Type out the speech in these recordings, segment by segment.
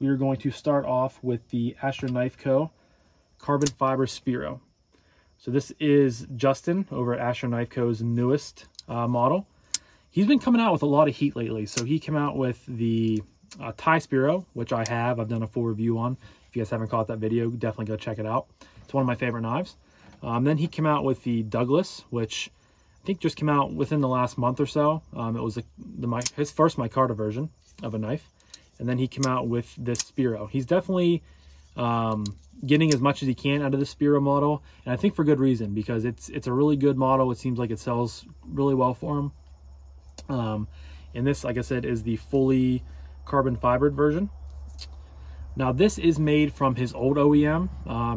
we are going to start off with the Asher Knife Co. Carbon Fiber Spiro. So this is Justin over at Asher Knife Co.'s newest model. He's been coming out with a lot of heat lately. So he came out with the Thai Spiro, which I have. I've done a full review on. If you guys haven't caught that video, definitely go check it out. It's one of my favorite knives. Then he came out with the Douglas, which I think just came out within the last month or so. It was his first micarta version of a knife. And then he came out with this Spiro. He's definitely getting as much as he can out of the Spiro model, and I think for good reason, because it's a really good model. It seems like it sells really well for him. And this, like I said, is the fully carbon fibered version. Now this is made from his old OEM,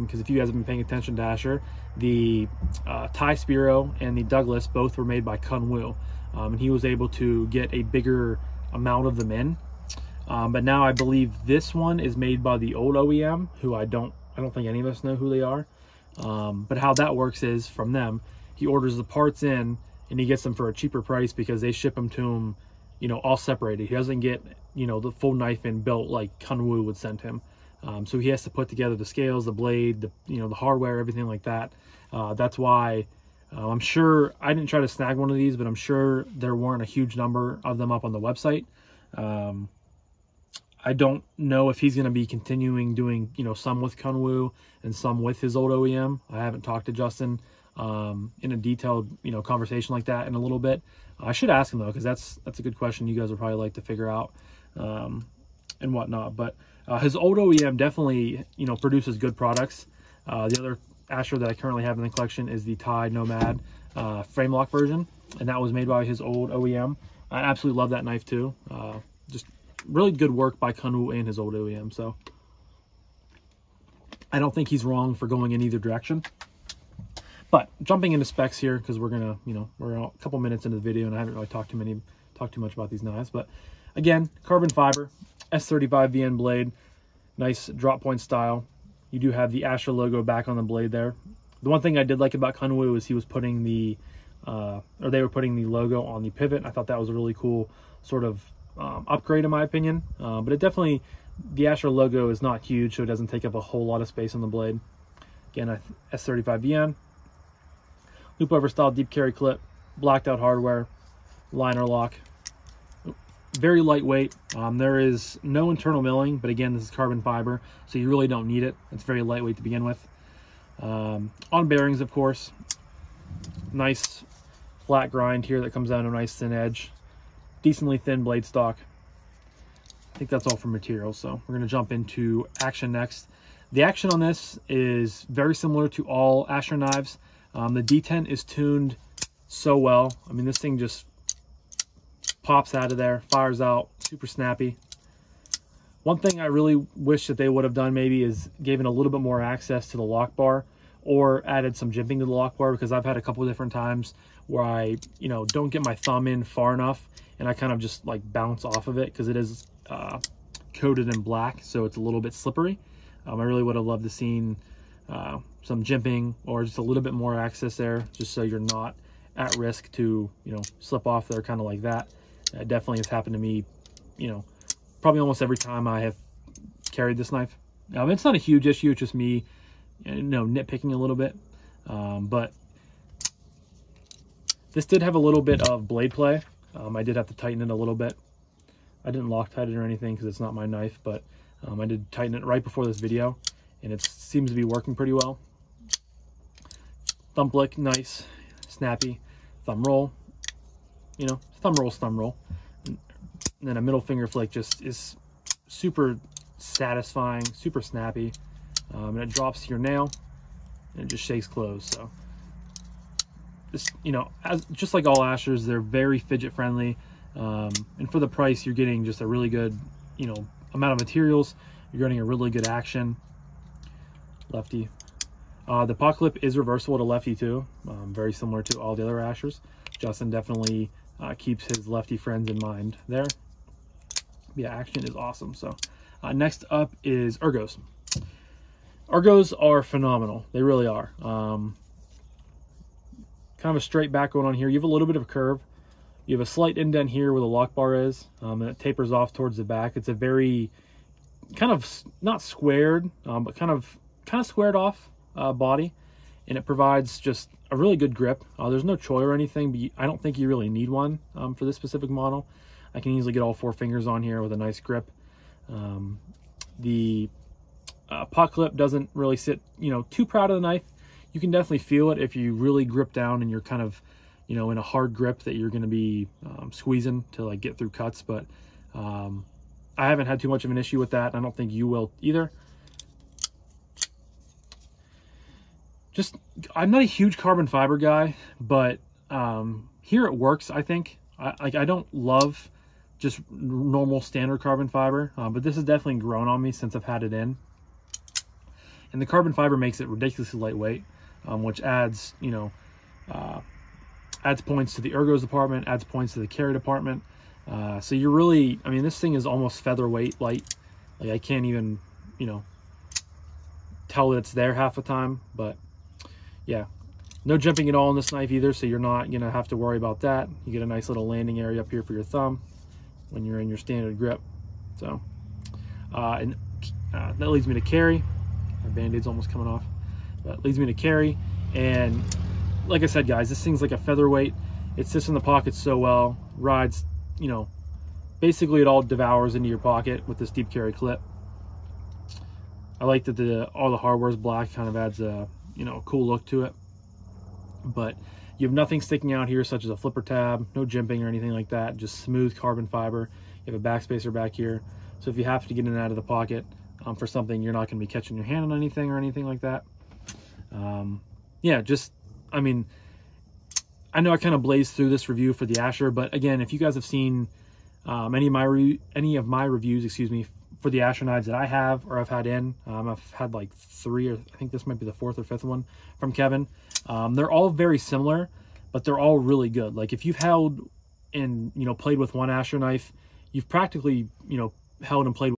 because if you guys have been paying attention to Asher, the Thai Spiro and the Douglas both were made by Kunwu, and he was able to get a bigger amount of them in. But now I believe this one is made by the old OEM, who I don't think any of us know who they are. But how that works is, from them, he orders the parts in and he gets them for a cheaper price because they ship them to him, you know, all separated. He doesn't get, you know, the full knife in built like Kunwu would send him. So he has to put together the scales, the blade, the hardware, everything like that. That's why I'm sure, I didn't try to snag one of these, but I'm sure there weren't a huge number of them up on the website. I don't know if he's going to be continuing doing, you know, some with Kunwu and some with his old OEM. I haven't talked to Justin in a detailed, you know, conversation like that in a little bit. I should ask him though, because that's a good question you guys would probably like to figure out and whatnot. But his old OEM definitely, you know, produces good products. The other Asher that I currently have in the collection is the Thai Nomad frame lock version, and that was made by his old OEM. I absolutely love that knife too. Just really good work by Kunwu and his old OEM. So I don't think he's wrong for going in either direction. But jumping into specs here, because we're gonna, you know, we're a couple minutes into the video and I haven't really talked too much about these knives. But again, carbon fiber, S35 VN blade, nice drop point style. You do have the Asher logo back on the blade there. The one thing I did like about Kunwu is he was putting the they were putting the logo on the pivot. I thought that was a really cool sort of upgrade in my opinion, but it definitely, the Asher logo is not huge, so it doesn't take up a whole lot of space on the blade. Again, S35 VN, loop over style deep carry clip, blacked out hardware, liner lock, very lightweight. There is no internal milling, but again, this is carbon fiber, so you really don't need it. It's very lightweight to begin with. On bearings, of course, nice flat grind here that comes down to a nice thin edge. Decently thin blade stock. I think that's all for materials, so we're going to jump into action next. The action on this is very similar to all Asher knives. The D10 is tuned so well. I mean, this thing just pops out of there, fires out, super snappy. One thing I really wish that they would have done maybe is given a little bit more access to the lock bar, or added some jimping to the lock bar, because I've had a couple of different times where I, you know, don't get my thumb in far enough and I kind of just like bounce off of it because it is coated in black, so it's a little bit slippery. I really would have loved to seen some jimping or just a little bit more access there, just so you're not at risk to, you know, slip off there kind of like that. It definitely has happened to me, you know, probably almost every time I have carried this knife. It's not a huge issue, it's just me, you know, nitpicking a little bit. But this did have a little bit of blade play. I did have to tighten it a little bit. I didn't Loctite it or anything because it's not my knife, but I did tighten it right before this video, and it seems to be working pretty well. Thumb flick, nice, snappy. Thumb roll, you know, thumb roll. And then a middle finger flick just is super satisfying, super snappy. And it drops to your nail and it just shakes closed. So this, you know, just like all Ashers, they're very fidget friendly, and for the price you're getting just a really good, you know, amount of materials. You're getting a really good action. Lefty. The pot clip is reversible to lefty too, very similar to all the other Ashers. Justin definitely keeps his lefty friends in mind there. Yeah, action is awesome. So next up is ergos. Ergos are phenomenal. They really are. Kind of a straight back going on here. You have a little bit of a curve. You have a slight indent here where the lock bar is, and it tapers off towards the back. It's a very kind of not squared, but kind of squared off body, and it provides just a really good grip. There's no choy or anything, but I don't think you really need one for this specific model. I can easily get all 4 fingers on here with a nice grip. The pot clip doesn't really sit, too proud of the knife. You can definitely feel it if you really grip down and you're kind of, in a hard grip that you're going to be squeezing to like get through cuts. But I haven't had too much of an issue with that. I don't think you will either. I'm not a huge carbon fiber guy, but here it works, I think. I don't love just normal standard carbon fiber, but this has definitely grown on me since I've had it in. And the carbon fiber makes it ridiculously lightweight, which adds, adds points to the ergos department, adds points to the carry department. So you're really, this thing is almost featherweight light. Like I can't even, tell that it's there half the time, but yeah, no jumping at all on this knife either, so you're not gonna have to worry about that. You get a nice little landing area up here for your thumb when you're in your standard grip. So that leads me to carry. My band-aid's almost coming off, but it leads me to carry. And like I said, guys, this thing's like a featherweight. It sits in the pocket so well, rides, basically it all devours into your pocket with this deep carry clip. I like that all the hardware is black, kind of adds a cool look to it. But you have nothing sticking out here such as a flipper tab, no jimping or anything like that, just smooth carbon fiber. You have a backspacer back here, so if you have to get in and out of the pocket for something, you're not going to be catching your hand on anything or anything like that. Yeah, I know I kind of blazed through this review for the Asher, but again, if you guys have seen any of my reviews, excuse me, for the Asher knives that I have or I've had in, I've had like 3, or I think this might be the 4th or 5th one from Kevin. They're all very similar, but they're all really good. Like if you've held and played with one Asher knife, you've practically held and played